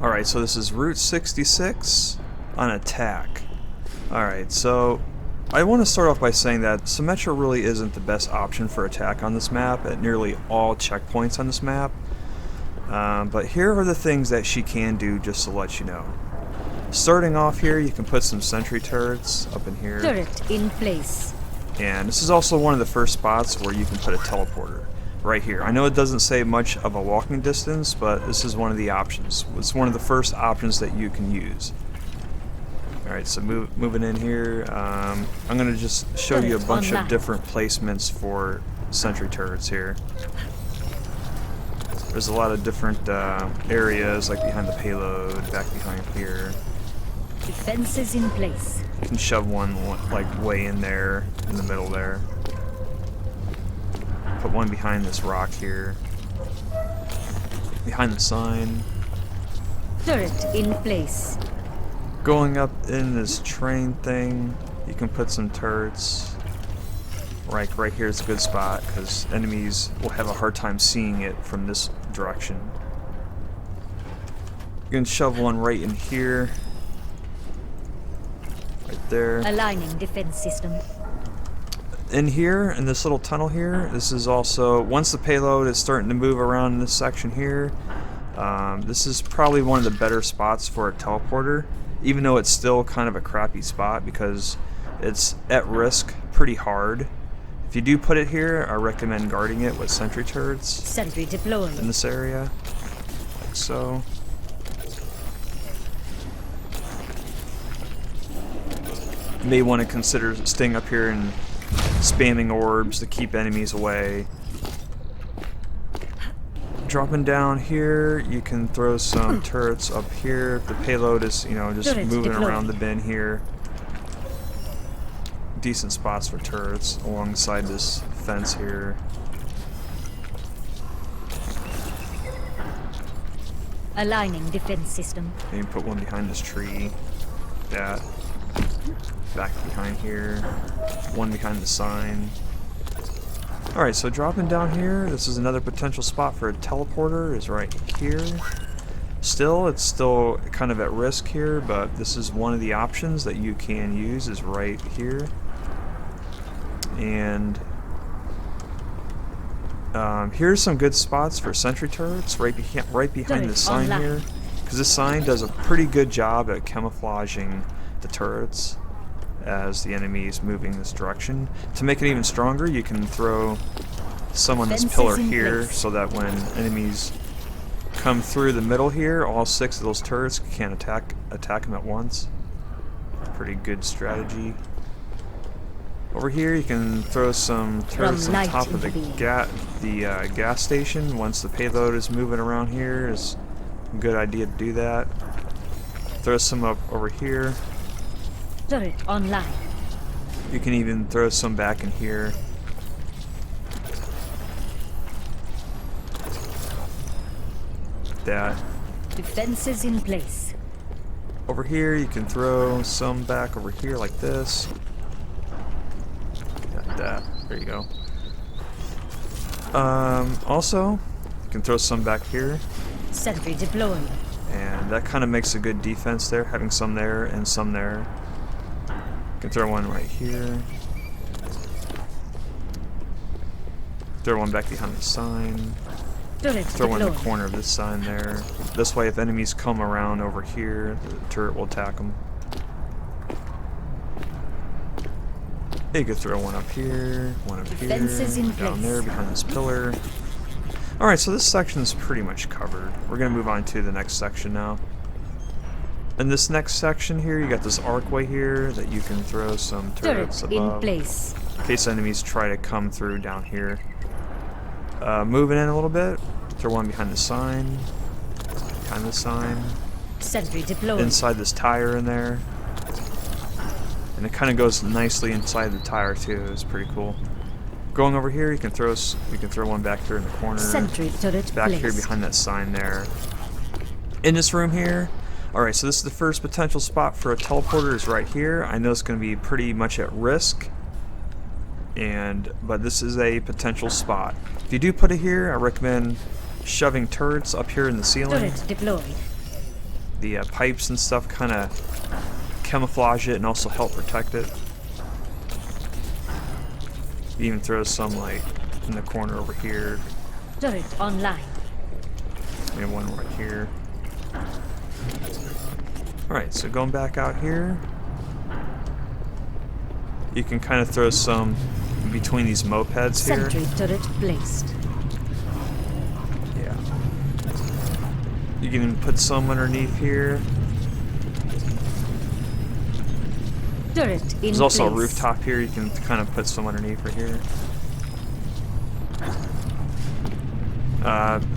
Alright, so this is Route 66 on attack. Alright, so I want to start off by saying that symmetra really isn't the best option for attack on this map at nearly all checkpoints on this map. But here are the things that she can do just to let you know. Starting off here, you can put some sentry turrets up in here. Turret in place. And this is also one of the first spots where you can put a teleporter. Right here. I know it doesn't say much of a walking distance, but this is one of the options. It's one of the first options that you can use. Alright, so moving in here, I'm going to just show you a bunch of different placements for sentry turrets here. There's a lot of different areas, like behind the payload, back behind here. Defenses in place. You can shove one like way in there, in the middle there. Put one behind this rock here. Behind the sign. Turret in place. Going up in this train thing, you can put some turrets. Right here is a good spot because enemies will have a hard time seeing it from this direction. You can shove one right in here. Right there. Aligning defense system. In here, in this little tunnel here, this is also, once the payload is starting to move around in this section here, this is probably one of the better spots for a teleporter, even though it's still kind of a crappy spot because it's at risk pretty hard. If you do put it here, I recommend guarding it with sentry turrets. Sentry deployed. In this area, like so. You may want to consider staying up here and spamming orbs to keep enemies away. Dropping down here, you can throw some turrets up here. The payload is, you know, just Turrets moving deployed. around the bin here. Decent spots for turrets alongside this fence here. Aligning defense system. And you put one behind this tree. That. Back behind here. One behind the sign. Alright, so dropping down here, this is another potential spot for a teleporter, is right here. It's still kind of at risk here, but this is one of the options that you can use, is right here. And here's some good spots for sentry turrets, right behind the sign here. Because this sign does a pretty good job at camouflaging the turrets as the enemy is moving this direction. To make it even stronger, you can throw some on this pillar here so that when enemies come through the middle here, all 6 of those turrets can attack them at once. Pretty good strategy. Over here you can throw some turrets on top of the gas station. Once the payload is moving around here, it's a good idea to do that. Throw some up over here. Turret online. You can even throw some back in here. Like that. Defenses in place. Over here you can throw some back over here like this. Like that. There you go. Also, you can throw some back here. Sentry deployed. And that kind of makes a good defense there, having some there and some there. You can throw one right here. Throw one back behind the sign. Throw one in the corner of this sign there. This way, if enemies come around over here, the turret will attack them. You could throw one up here, one up here, down there behind this pillar. Alright, so this section is pretty much covered. We're going to move on to the next section now. In this next section here, you got this archway here that you can throw some turrets above in case enemies try to come through down here. Moving in a little bit, throw one behind the sign, Sentry deployed. Inside this tire in there. And it kind of goes nicely inside the tire too. It's pretty cool. Going over here, you can throw one back here in the corner. Sentry turret back here behind that sign there. In this room here. Alright, so this is the first potential spot for a teleporter, is right here. I know it's going to be pretty much at risk, but this is a potential spot. If you do put it here, I recommend shoving turrets up here in the ceiling. Turret deployed. the pipes and stuff kind of camouflage it and also help protect it. You even throw some like in the corner over here. Turret online. We have one right here. Alright, so going back out here, you can kind of throw some in between these mopeds here. Sentry turret placed. Yeah. You can even put some underneath here. Turret in There's also place. a rooftop here. You can kind of put some underneath right here.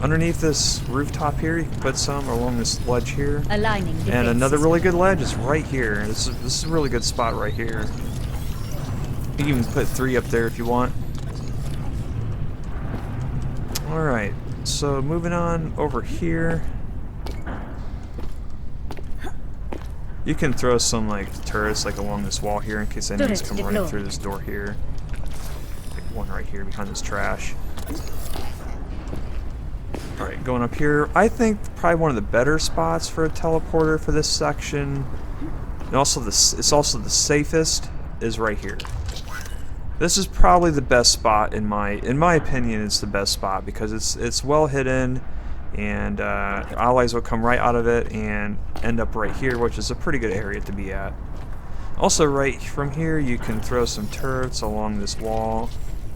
Underneath this rooftop here, you can put some along this ledge here. Aligning And defense another really system. good ledge is right here. This is a really good spot right here. You can even put 3 up there if you want. Alright, so moving on over here. You can throw some like turrets like along this wall here in case enemies Turret come running deployed. through this door here. Like one right here behind this trash. Alright, going up here. I think probably one of the better spots for a teleporter for this section. And also it's also the safest is right here. This is probably the best spot in my opinion. It's the best spot because it's well hidden, and allies will come right out of it and end up right here, which is a pretty good area to be at. Also, right from here, you can throw some turrets along this wall,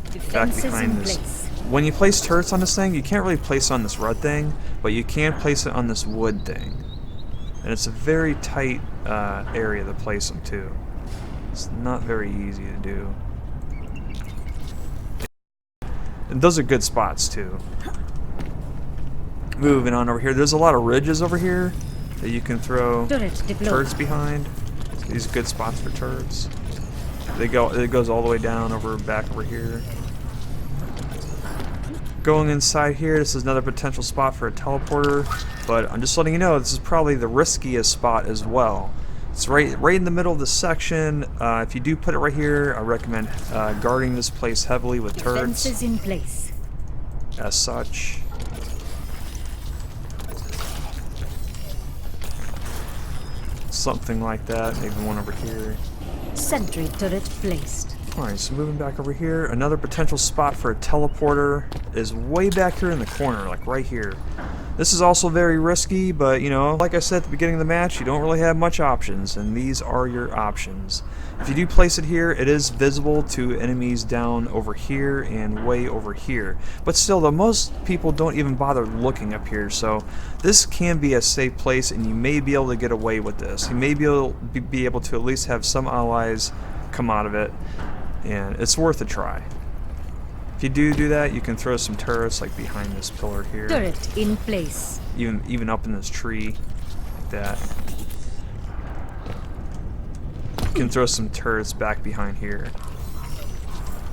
back Defenses behind in this. place. When you place turrets on this thing, you can't really place it on this red thing, but you can place it on this wood thing, and it's a very tight area to place them too. It's not very easy to do. And those are good spots too. Moving on over here, there's a lot of ridges over here that you can throw Turret deployed. turrets behind. These are good spots for turrets. It goes all the way down back over here. Going inside here, this is another potential spot for a teleporter, but I'm just letting you know this is probably the riskiest spot as well. It's right in the middle of the section. If you do put it right here, I recommend guarding this place heavily with turrets. Defenses in place. As such. Something like that, maybe one over here. Sentry turret placed. Alright, so moving back over here, another potential spot for a teleporter is way back here in the corner, like right here. This is also very risky, but you know, like I said at the beginning of the match, you don't really have much options, and these are your options. If you do place it here, it is visible to enemies down over here and way over here. But still, though, most people don't even bother looking up here, so this can be a safe place, and you may be able to get away with this. You may be able to at least have some allies come out of it, and it's worth a try. If you do that, you can throw some turrets like behind this pillar here. Turret in place. Even up in this tree, like that. You can throw some turrets back behind here,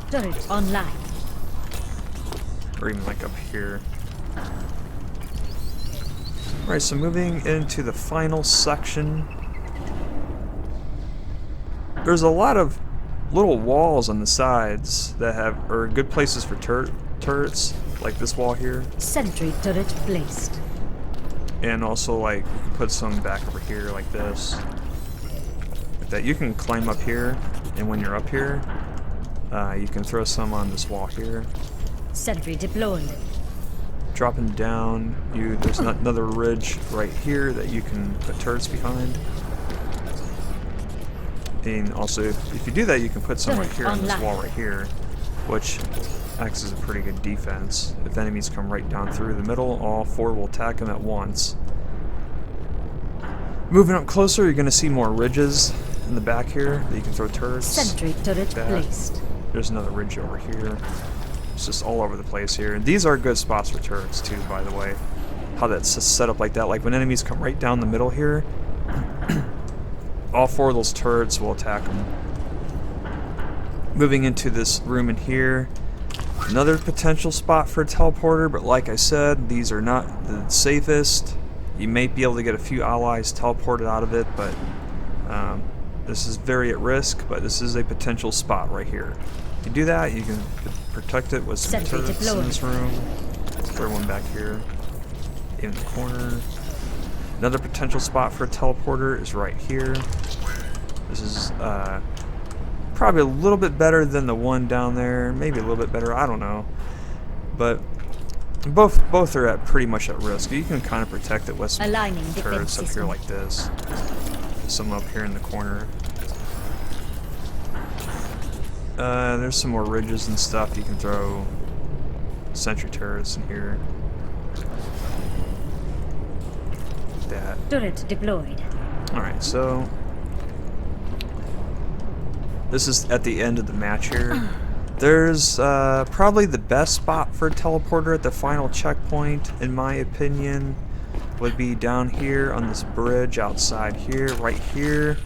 Turret online. or even like up here. Alright, so moving into the final section. There's a lot of little walls on the sides that are good places for turrets, like this wall here. Sentry turret placed. And also, like, you can put some back over here like this. Like that. You can climb up here, and when you're up here, you can throw some on this wall here. Sentry deployed. Dropping down, there's another ridge right here that you can put turrets behind. And also, if you do that, you can put some right here on this wall right here, which acts as a pretty good defense. If enemies come right down through the middle, all 4 will attack them at once. Moving up closer, you're going to see more ridges in the back here that you can throw turrets. Sentry turret placed. There's another ridge over here. It's just all over the place here. These are good spots for turrets too, by the way. How that's set up like that. Like when enemies come right down the middle here, all 4 of those turrets will attack them. Moving into this room in here, another potential spot for a teleporter, but like I said, these are not the safest. You may be able to get a few allies teleported out of it, but this is very at risk, but this is a potential spot right here. If you do that, you can protect it with some Sentry turrets deployed. in this room. Throw one back here in the corner. Another potential spot for a teleporter is right here. This is probably a little bit better than the one down there. Maybe a little bit better, I don't know. But both are at pretty much at risk. You can kind of protect it with some Aligning turrets up defense here system. like this. Some up here in the corner. There's some more ridges and stuff. You can throw sentry turrets in here. Like that. Turret deployed. Alright, so this is at the end of the match here. There's probably the best spot for a teleporter at the final checkpoint, in my opinion, would be down here on this bridge outside here, right here.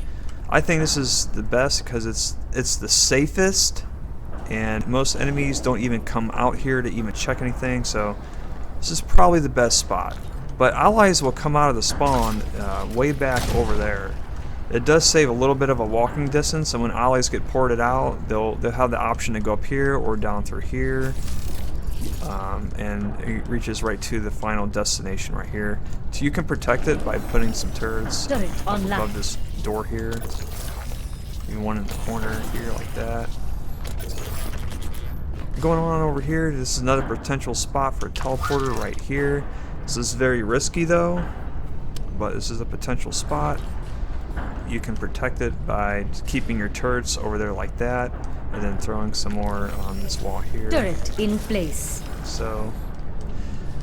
I think this is the best because it's the safest, and most enemies don't even come out here to even check anything, so this is probably the best spot. But allies will come out of the spawn way back over there. It does save a little bit of a walking distance, and when allies get ported out, they'll have the option to go up here or down through here, and it reaches right to the final destination right here. So you can protect it by putting some turrets Turret up online. above this door here. Even one in the corner here like that. Going on over here, this is another potential spot for a teleporter right here. This is very risky though, but this is a potential spot. You can protect it by keeping your turrets over there like that, and then throwing some more on this wall here. Turret in place. So,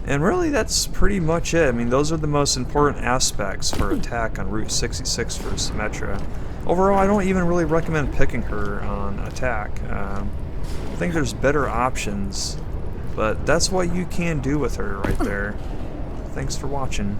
and really that's pretty much it. I mean, those are the most important aspects for attack on Route 66 for Symmetra. Overall, I don't even really recommend picking her on attack. I think there's better options, but that's what you can do with her right there. Thanks for watching.